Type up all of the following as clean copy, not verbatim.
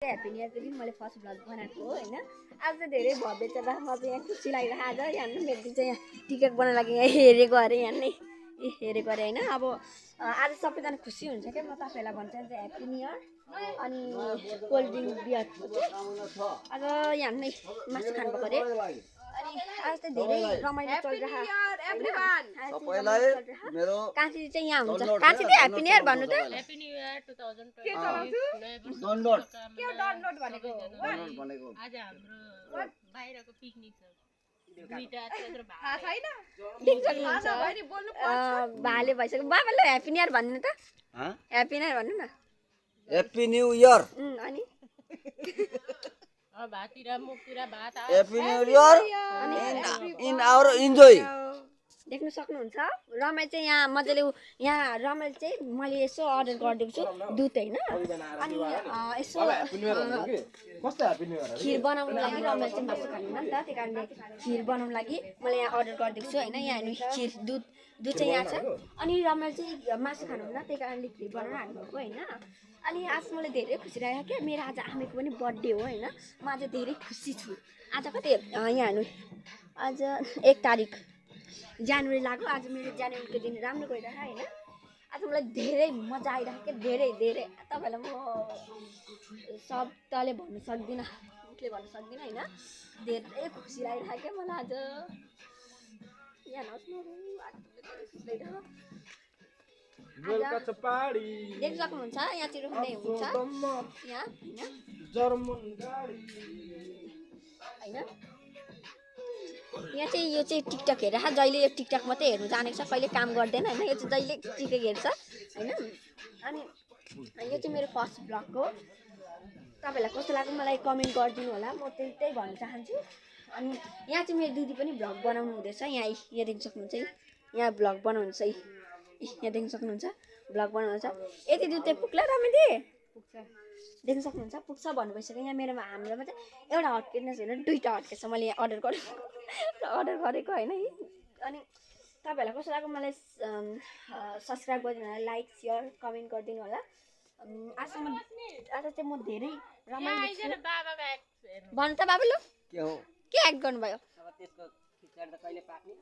Happy new इयरको दिन मैले first vlog बनाएको हो हैन। आज चाहिँ धेरै भव्य छ र म चाहिँ यहाँ खुसी लागिरहेको आज यहाँ मेरो दिन चाहिँ यहाँ टिकट बनाउन लागि यहाँ हेरेको अरे यहाँ नै हेरेको अरे हैन। अब आज सबैजना खुसी हुन्छ क्या म तपाईहरुलाई भन्न चाहन्छु ह्याप्पी न्यू इयर। अनि कोल्ड ड्रिंक बियर आज यहाँ नै मासु खानु भएको अरे। अनि आज चाहिँ धेरै रमाइलो चलिरहेको सबैलाई मेरो कान्छी चाहिँ यहाँ हुन्छ। कान्छी चाहिँ ह्याप्पी न्यू इयर भन्नु त। ह्याप्पी न्यू इयर 2020 के डाउनलोड डाउनलोड भनेको आज हाम्रो बाहिरको पिकनिक छ दुईटा त्यत्रो थाहा छैन देख सक्नुहुन्छ भाले भइसक्यो। बाबाले ह्याप्पी न्यू इयर भन्नु त। ह्याप्पी न्यू इयर भन्नु न। ह्याप्पी न्यू इयर अनि भातिर मुखतिर भात happy new year in our enjoy. देख्न सक्नुहुन्छ रमाइल चाहिँ यहाँ मजाले यहाँ रमाइल चाहिँ मैले यसो अर्डर गरिदिएको छु दुध हैन। अनि यसो खिर बनाउनु लागि रमाइल चाहिँ मासु खानु नि त त्यही कारणले खिर बनाउनु लागि मैले यहाँ अर्डर गरिदिएको छु हैन। यहाँ खिर दुध चाहिँ यहाँ छ। अनि रमाइल चाहिँ मासु खानु हुन्न त्यही कारणले खिर बनाउन हाल्नुभएको हैन। अनि आज मलाई धेरै खुसी लाग्यो क्या मेरो आज आमेको पनि बर्थडे हो हैन। म आज धेरै खुसी छु। आज कति यहाँ हेर्नु आज 1 तारिक जनवरी लाग्यो। आज मेरो जनवरीको दिन राम्रो गइरहेको हैन। आज मलाई धेरै मजा आइरहेको क्या धेरै तपाईहरुलाई म शब्दले भन्न सक्दिनँ मुखले भन्न सक्दिनँ हैन। धेरै खुसी लागिरहेको क्या मलाई आज यहाँ नस्नु देख सक्नुहुन्छ यहाँतिर हुँदै हुन्छ यहाँ हैन जर्मन गाडी हैन। यहाँ चाहिँ यो चाहिँ टिकटक हेरेर जहिले यो टिकटक मात्रै हेर्नु जानेको छ कहिले काम गर्दैन हैन। यो चाहिँ जहिले टिकटक हेर्छ हैन। अनि यो चाहिँ मेरो फर्स्ट भ्लग हो। तपाईहरुलाई कस्तो लाग्यो मलाई कमेन्ट गरिदिनु होला। म त्यही भन्न चाहन्छु। अनि यहाँ चाहिँ मेरो दिदी पनि भ्लग बनाउनु हुँदैछ। यहाँ देख्न सक्नुहुन्छ यहाँ भ्लग बनाउनुहुन्छ यहाँ देख्न सक्नुहुन्छ भ्लग बनाउँछ। यति दुध चाहिँ पुग्ला रमाइले पुग्छ देख्न सक्नुहुन्छ पुग्छ भन्नु भइसक्यो। यहाँ मेरोमा हाम्रोमा चाहिँ एउटा हटकेस होइन दुईटा हटकेस मैले यहाँ अर्डर गरेको हैन। अनि तपाईहरुलाई कस्तो लाग्यो मलाई सब्स्क्राइब गरिदिनु होला लाइक शेयर कमेन्ट गरिदिनु होला। आज चाहिँ म धेरै रमाइलो छु। भन्नु त बाबु लु के हो के एक्ट गर्नुभयो अब त्यसको खिचडी त कहिले पाक्ने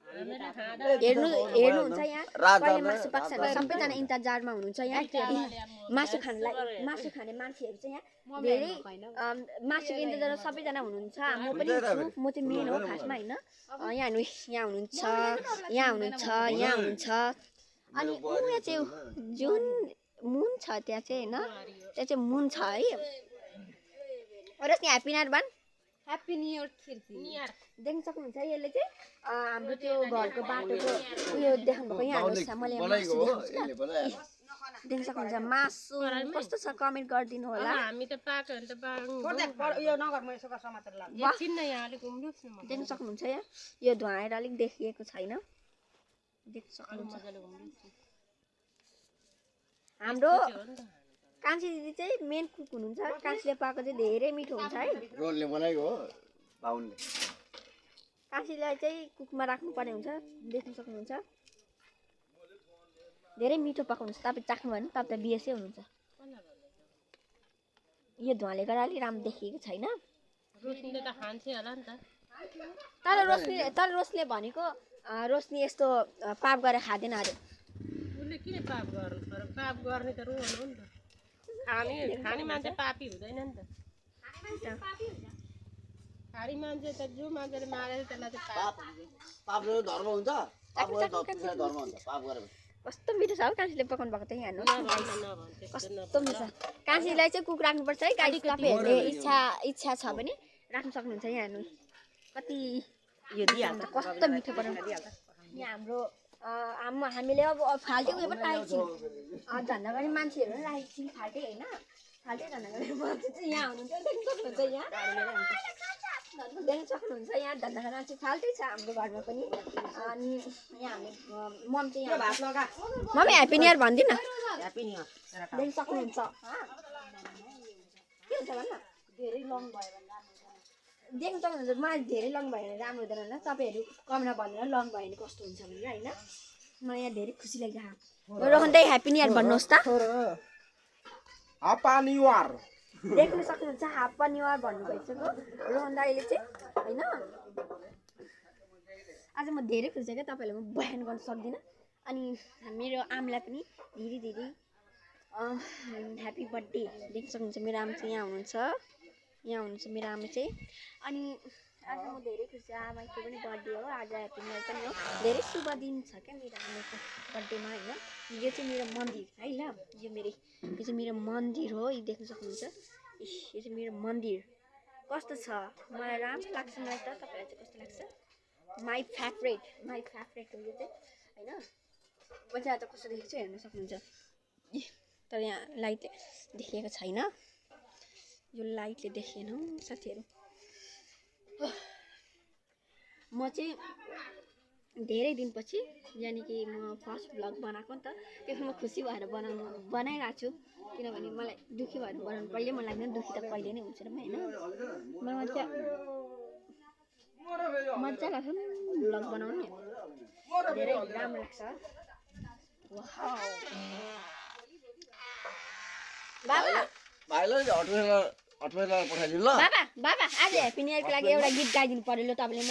हेर्नुहुन्छ यहाँ कहिले मासु पाक्छ सबैजना इन्तजारमा हुनुहुन्छ। यहाँ मासु खाने मान्छेहरू चाहिँ यहाँ धेरै मासुको इन्तजार सबैजना हुनुहुन्छ। म पनि छु म चाहिँ मेन हो खासमा हैन। यहाँ हुनुहुन्छ अनि यहाँ चाहिँ जुन मुन छ त्यहाँ चाहिँ हैन त्यहाँ चाहिँ मुन छ है। र त्यहाँ ह्याप्पी न्यू इयर भन् ह्याप्पी न्यू इयर देख्न सक्नुहुन्छ यसले चाहिँ हाम्रो त्यो घरको बाटोको उयो देख्नु भएको यहाँ हाल्नुहोस् मैले देख्न सक्नुहुन्छ मासु कस्तो छ कमेन्ट गरिदिनु होला। हामी त पाक्यो भने त देख्न सक्नुहुन्छ यहाँ यो धुवाएर अलिक देखिएको छैन देख्न सक्नुहुन्छ। हाम्रो कान्छी दिदी चाहिँ मेन कुक हुनुहुन्छ। कान्छीले पाएको चाहिँ धेरै मिठो हुन्छ है। रोलले बनाएको हो बाउनले कान्छीलाई चाहिँ कुकमा राख्नुपर्ने हुन्छ देख्न सक्नुहुन्छ धेरै मिठो पकाउनुहुन्छ। तपाईँ चाख्नु भयो भने तपाईँ त बिएसै हुनुहुन्छ। यो धुवाले गर्दा अलिक राम्रो देखिएको छैन। रोशनीले त खान्छे होला नि त। तर रोशनीले भनेको रोशनी यस्तो पाप गरेर खाँदैन अरे। उसले के पाप गर्नु पर्यो पाप गर्ने त रोहन हो नि त। खाने मान्छे पापी हुँदैन नि त। खाने मान्छे त जो मान्छेले मारेर त्यसलाई त पाप धर्म हुन्छ धर्म हुन्छ पाप गरेर कस्तो मिठो छ हौ कान्छीले पकाउनु भएको चाहिँ हेर्नुहोस् कस्तो मिठो छ। कान्छीलाई चाहिँ कुक राख्नुपर्छ है। गाडी तपाईँहरूले इच्छा छ भने राख्न सक्नुहुन्छ। यहाँ हेर्नु कति यो दिइहाल्छ कस्तो मिठो बनाउनु। यहाँ हामीले अब फाल्टै उयो पनि राखेको छौँ धन्दा गर्ने मान्छेहरू पनि राखेको छौँ फाल्टै होइन फाल्टै धन्दा गर्ने मान्छे चाहिँ यहाँ हुनुहुन्छ देख्न सक्नुहुन्छ। यहाँ देख्न सक्नुहुन्छ यहाँ धन्दा गर्ने मान्छे फाल्टै छ हाम्रो घरमा पनि। अनि यहाँ हामी मम चाहिँ यहाँ भात लगा मम्मी ह्याप्पी न्यू इयर भनिदिनु न देख्न सक्नुहुन्छ। के हुन्छ भन्न धेरै लङ भयो भने देख्न सक्नुहुन्छ। मलाई धेरै लङ भयो भने राम्रो हुँदैन होला। तपाईँहरू कमेन्टमा भनेर लङ भयो भने कस्तो हुन्छ भनेर हैन। मलाई यहाँ धेरै खुसी लागिरहेको रोहन दाइ ह्याप्पी न्यू इयर भन्नुहोस् त। हापानिवार देख्न सक्नुहुन्छ हाप्पा निवार भन्नु भइसक्यो रोहन दाइले चाहिँ होइन। आज म धेरै खुसी छु क्या, तपाईँहरूलाई म बयान गर्न सक्दिनँ। अनि मेरो आमालाई पनि धेरै धेरै ह्याप्पी बर्थडे। देख्न सक्नुहुन्छ मेरो आमा चाहिँ यहाँ हुनुहुन्छ मेरो आमा चाहिँ। अनि आज म धेरै खुसी छु, आमाको पनि बर्थडे हो आज, ह्याप्पी न्यु इयर पनि हो। धेरै शुभ दिन छ क्या मेरो आमाको बर्थडेमा होइन। यो चाहिँ मेरो मन्दिर है ल, यो चाहिँ मेरो मन्दिर हो। यो देख्न सक्नुहुन्छ, यो चाहिँ मेरो मन्दिर कस्तो छ, मलाई राम्रो लाग्छ। मलाई त तपाईँलाई चाहिँ कस्तो लाग्छ? माई फेभरेट हो यो चाहिँ होइन। म चाहिँ आज कस्तो देखेको छु हेर्न सक्नुहुन्छ, तर यहाँ लाइटले देखिएको छैन, यो लाइटले देखिएन साथीहरू। म चाहिँ धेरै दिनपछि यानि कि म फर्स्ट भ्लग बनाएको नि त, त्यसमा म खुसी भएर बनाइरहेको छु। किनभने मलाई दुःखी भएर बनाउनु कहिले मन लाग्दैन, दुःखी त कहिले नै हुन्छ र होइन। मलाई मजा लाग्छ भ्लग बनाउनु नि, धेरै राम्रो लाग्छ। बाबा भाइलाई हटमेला पठाइदिनु ल। बाबा आज ह्याप्पी न्यु इयरको लागि एउटा गीत गाइदिनु पर्यो ल तपाईँले।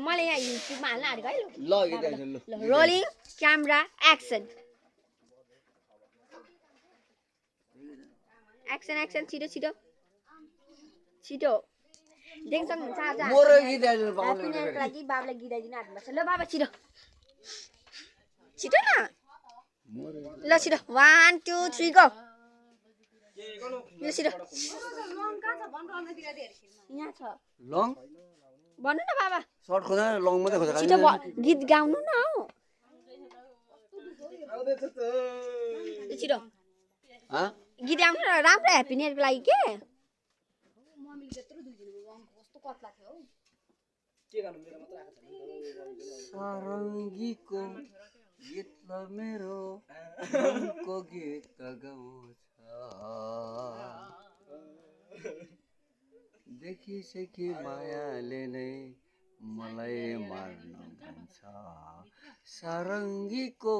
मलाई यहाँ युट्युबमा हाल्न आँटेको है ल गीत गाइदिनु ल। रोलिङ क्यामेरा एक्सन छिटो देख्न सक्नुहुन्छ। आज मोरो गीत गाइदिनु ह्याप्पी न्यु इयरको लागि बाबालाई गीत गाइदिनु आँट्नु भएको छ। ल बाबा छिटो न ल, छिटो 1 2 3 गो। छिटो यहाँ छ लङ भन्नु न बाबा, सर्ट खोजा लङ मात्रै खोजा। छिटो गीत गाउनु न हौ छिटो गीत गाउनु न राम्रो ह्याप्पी न्यु इयरको लागि के। सारङ्गीको गीत मेरो मनको गीत गाउँछ, देखिसकी मायाले नै मलाई मार्न भन्छ। सारङ्गीको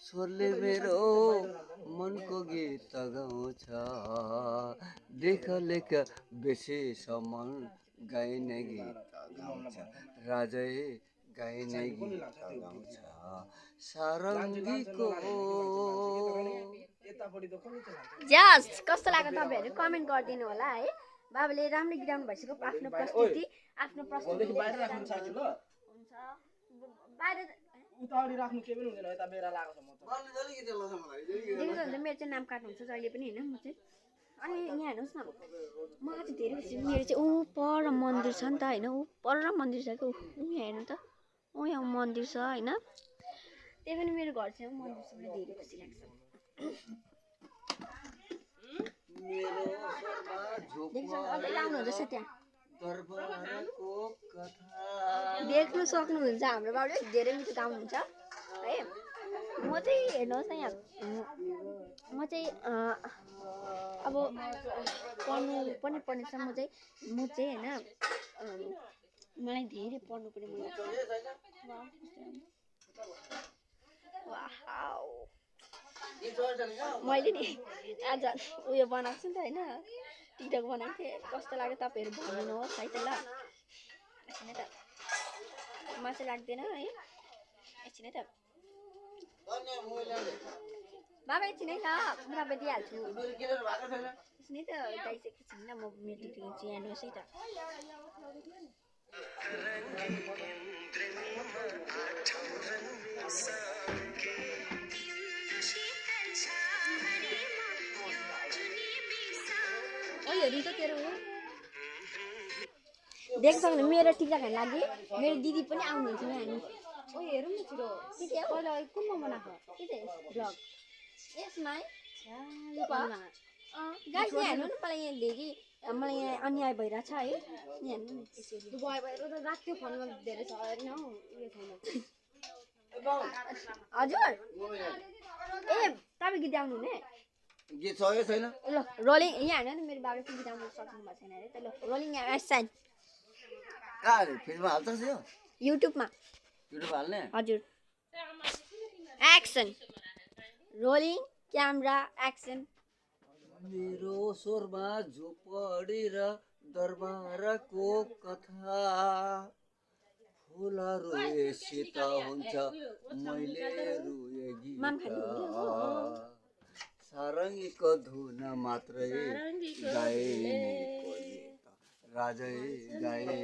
स्वरले मेरो मनको गीत गाउँछ, देख लेख बेसीसम्म गाइने गीत गाउँछ, राजै गाइने गीत गाउँछ। सारङ्गीको जस्ट कस्तो लाग्यो तपाईँहरू कमेन्ट गरिदिनु होला है। बाबाले राम्रो गीत गाउनु भइसक्यो, आफ्नो प्रस्तुति हुन्छ बाहिर उताडी राख्नु के पनि हुँदैन, यता बेरा लागेको छ। मेरो चाहिँ नाम काट्नुहुन्छ जहिले पनि होइन। म चाहिँ अनि यहाँ हेर्नुहोस् न, मलाई चाहिँ धेरै खुसी। मेरो चाहिँ पर मन्दिर छ नि त होइन, पर मन्दिर छ कि यहाँ हेर्नु त, यहाँ मन्दिर छ होइन। त्यही पनि मेरो घर चाहिँ मन्दिर छ, मलाई धेरै खुसी लाग्छ। देख्नु सक्नुहुन्छ हाम्रो बाबुले धेरै मिठो गाउनुहुन्छ है। म चाहिँ हेर्नुहोस् न यहाँ, म चाहिँ अब पढ्नु पनि पर्नेछ। म चाहिँ होइन मलाई धेरै पढ्नु पनि मन लाग्छ। मैले नि आज उयो बनाएको छु नि त होइन, टिकटक बनाएको थिएँ। कस्तो लाग्यो तपाईँहरू भनिदिनुहोस् है त ल। एकछिन है त, मासु लाग्दैन है, एकछिन है त बाबा, एकछिन है त म तपाईँ दिइहाल्छु। एकछिन है त दाइस, एकछिन ल म मेरो टिकटक चाहिँ हेर्नुहोस् है त। देख्न सक्नु मेरो टिकटक हेर्न लागि मेरो दिदी पनि आउनुहुन्छ यहाँ हेर्नु। हेरौँ न छिटो कुनमा बनाएको के चाहिँ भ्लग यसमा गाइस यहाँ हेर्नु न, मलाई यहाँ धेरै मलाई यहाँ अन्याय भइरहेछ है। यहाँ हेर्नु नि त्यसरी भएर त राख्यो फोनमा धेरै छ होइन हौ, उयो छैन। हजुर ए तपाईँ गीत गाउनु हुने गीत सक्यो छैन ल रोलिङ। यहाँ हेर्नु नि मेरो बाबाले गीत गाउनु सक्नु भएको छैन अरे त। ल रोलिङ एक्सन कहाँ फेसमा हाल्छ यो युट्युबमा हाल्ने। हजुर एक्सन रोलिङ क्यामेरा एक्सन। मेरो स्वरमा झुपडी र दरबारको कथा फुल रोएसित हुन्छ मैले रोए गीत सारङ्गीको धुन मात्रै गाए राजै गाए